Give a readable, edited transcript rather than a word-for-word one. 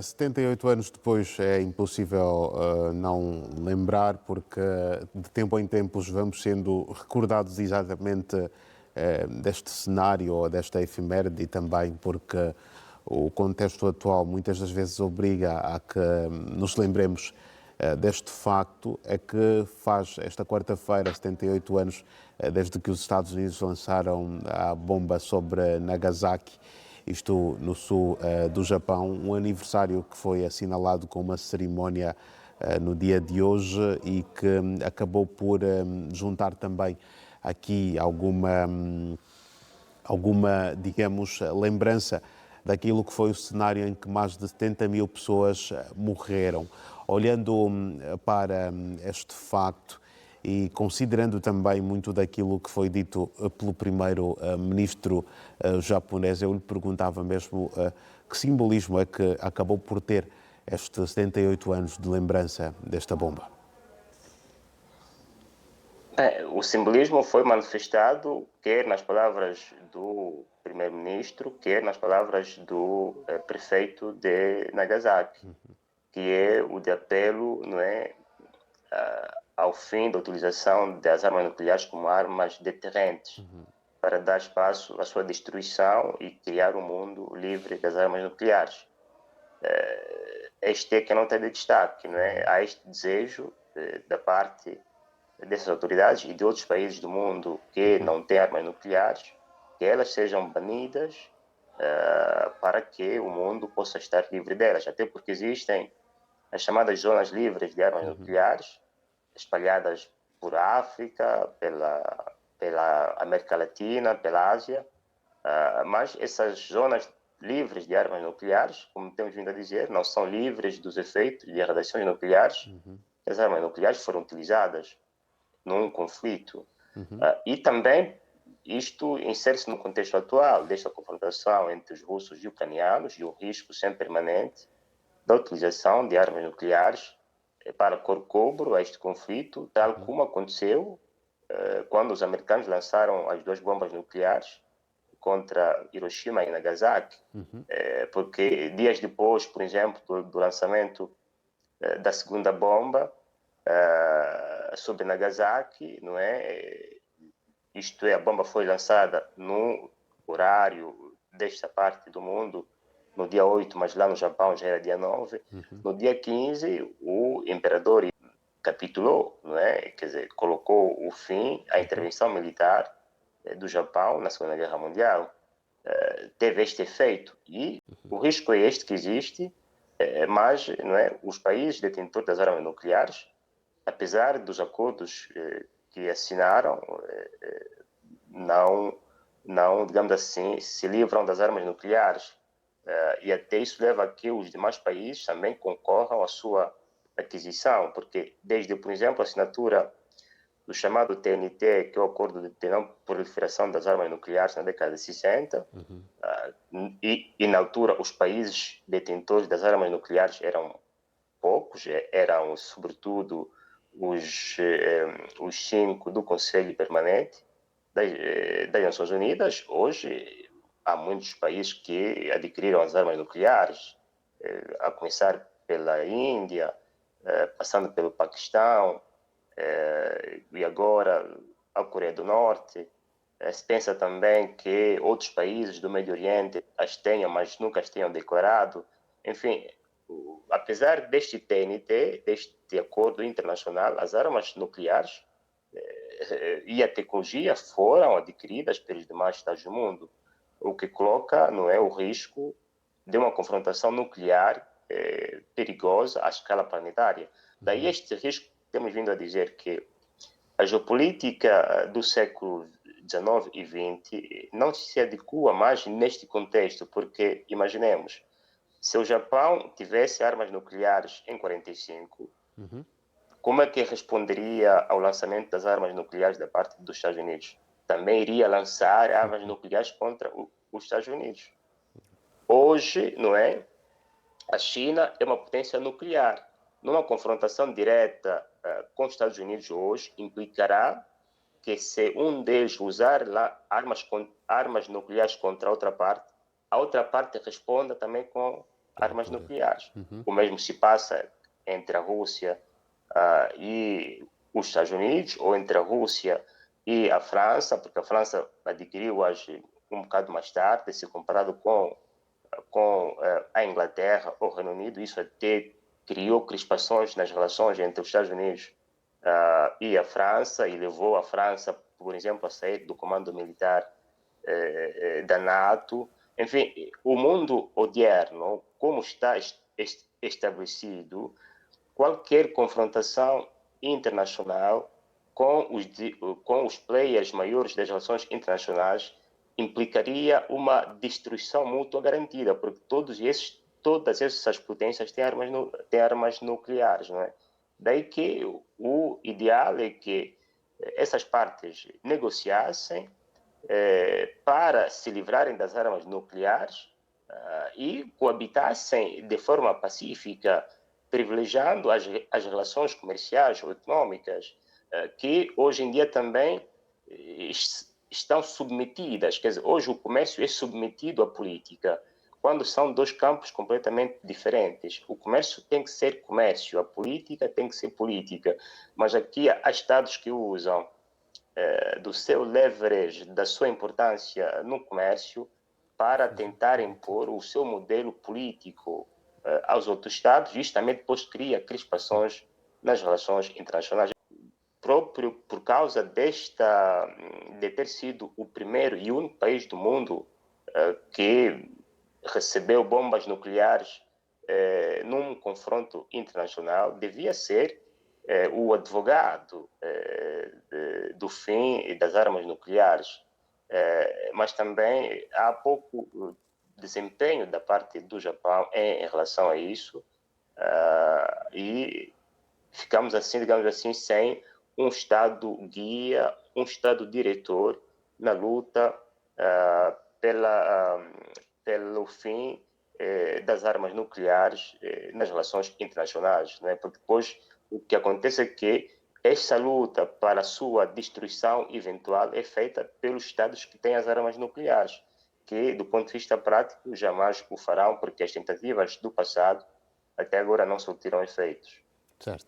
78 anos depois é impossível não lembrar, porque de tempo em tempos vamos sendo recordados exatamente deste cenário ou desta efeméride, e também porque o contexto atual muitas das vezes obriga a que nos lembremos deste facto. É que faz esta quarta-feira 78 anos desde que os Estados Unidos lançaram a bomba sobre Nagasaki, isto no sul do Japão, um aniversário que foi assinalado com uma cerimónia no dia de hoje e que acabou por juntar também aqui alguma, digamos, lembrança daquilo que foi o cenário em que mais de 70 mil pessoas morreram. Olhando para este facto e considerando também muito daquilo que foi dito pelo primeiro-ministro japonês, eu lhe perguntava mesmo que simbolismo é que acabou por ter estes 78 anos de lembrança desta bomba. O simbolismo foi manifestado quer nas palavras do primeiro-ministro, quer nas palavras do prefeito de Nagasaki, que é o de apelo, não é, ao fim da utilização das armas nucleares como armas deterrentes, para dar espaço à sua destruição e criar um mundo livre das armas nucleares. Este é que não tem de destaque, não é? Há este desejo da parte dessas autoridades e de outros países do mundo que não têm armas nucleares, que elas sejam banidas para que o mundo possa estar livre delas, até porque existem as chamadas zonas livres de armas nucleares, espalhadas por África, pela América Latina, pela Ásia, mas essas zonas livres de armas nucleares, como temos vindo a dizer, não são livres dos efeitos de radiações nucleares. As armas nucleares foram utilizadas num conflito. E também isto insere-se no contexto atual desta confrontação entre os russos e ucranianos e o risco sempre permanente da utilização de armas nucleares para corcobro a este conflito, tal como aconteceu quando os americanos lançaram as duas bombas nucleares contra Hiroshima e Nagasaki, porque dias depois, por exemplo, do lançamento da segunda bomba sobre Nagasaki, não é? Isto é, a bomba foi lançada no horário desta parte do mundo no dia 8, mas lá no Japão já era dia 9. No dia 15, o imperador capitulou, não é? Quer dizer, colocou o fim à intervenção militar do Japão na Segunda Guerra Mundial. Teve este efeito e o risco é este que existe, mas não é? Os países detentores das armas nucleares, apesar dos acordos que assinaram, não, digamos assim, se livram das armas nucleares. E até isso leva a que os demais países também concorram à sua aquisição, porque desde, por exemplo, a assinatura do chamado TNT, que é o Acordo de Não Proliferação das Armas Nucleares na década de 60, e na altura os países detentores das armas nucleares eram poucos, eram sobretudo os 5 do Conselho Permanente das Nações Unidas. Hoje há muitos países que adquiriram as armas nucleares, a começar pela Índia, passando pelo Paquistão, e agora a Coreia do Norte. Se pensa também que outros países do Médio Oriente as tenham, mas nunca as tenham declarado. Enfim, apesar deste TNT, deste acordo internacional, as armas nucleares e a tecnologia foram adquiridas pelos demais Estados do mundo, o que coloca, não é, o risco de uma confrontação nuclear perigosa à escala planetária. Daí este risco, temos vindo a dizer que a geopolítica do século XIX e XX não se adequa mais neste contexto, porque, imaginemos, se o Japão tivesse armas nucleares em 45, como é que responderia ao lançamento das armas nucleares da parte dos Estados Unidos? Também iria lançar armas nucleares contra os Estados Unidos. Hoje, não é? A China é uma potência nuclear. Numa confrontação direta com os Estados Unidos hoje, implicará que se um deles usar lá armas nucleares contra a outra parte responda também com armas nucleares. O mesmo se passa entre a Rússia e os Estados Unidos, ou entre a Rússia e a França, porque a França adquiriu-as um bocado mais tarde, se comparado com a Inglaterra ou o Reino Unido. Isso até criou crispações nas relações entre os Estados Unidos e a França, e levou a França, por exemplo, a sair do comando militar da NATO. Enfim, o mundo moderno, como está estabelecido, qualquer confrontação internacional com os players maiores das relações internacionais implicaria uma destruição mútua garantida, porque todas essas potências têm armas nucleares, não é? Daí que o ideal é que essas partes negociassem para se livrarem das armas nucleares e coabitassem de forma pacífica, privilegiando as relações comerciais ou econômicas, que hoje em dia também estão submetidas. Quer dizer, hoje o comércio é submetido à política, quando são dois campos completamente diferentes. O comércio tem que ser comércio, a política tem que ser política. Mas aqui há Estados que usam do seu leverage, da sua importância no comércio, para tentar impor o seu modelo político aos outros Estados, e isto também depois cria crispações nas relações internacionais. Próprio por causa de ter sido o primeiro e único país do mundo que recebeu bombas nucleares num confronto internacional, devia ser o advogado do fim das armas nucleares. Mas também há pouco desempenho da parte do Japão em relação a isso, e ficamos assim, digamos assim, sem um Estado guia, um Estado diretor na luta pelo fim das armas nucleares nas relações internacionais, né? Porque depois o que acontece é que essa luta para a sua destruição eventual é feita pelos Estados que têm as armas nucleares, que do ponto de vista prático jamais o farão, porque as tentativas do passado até agora não surtiram efeitos. Certo.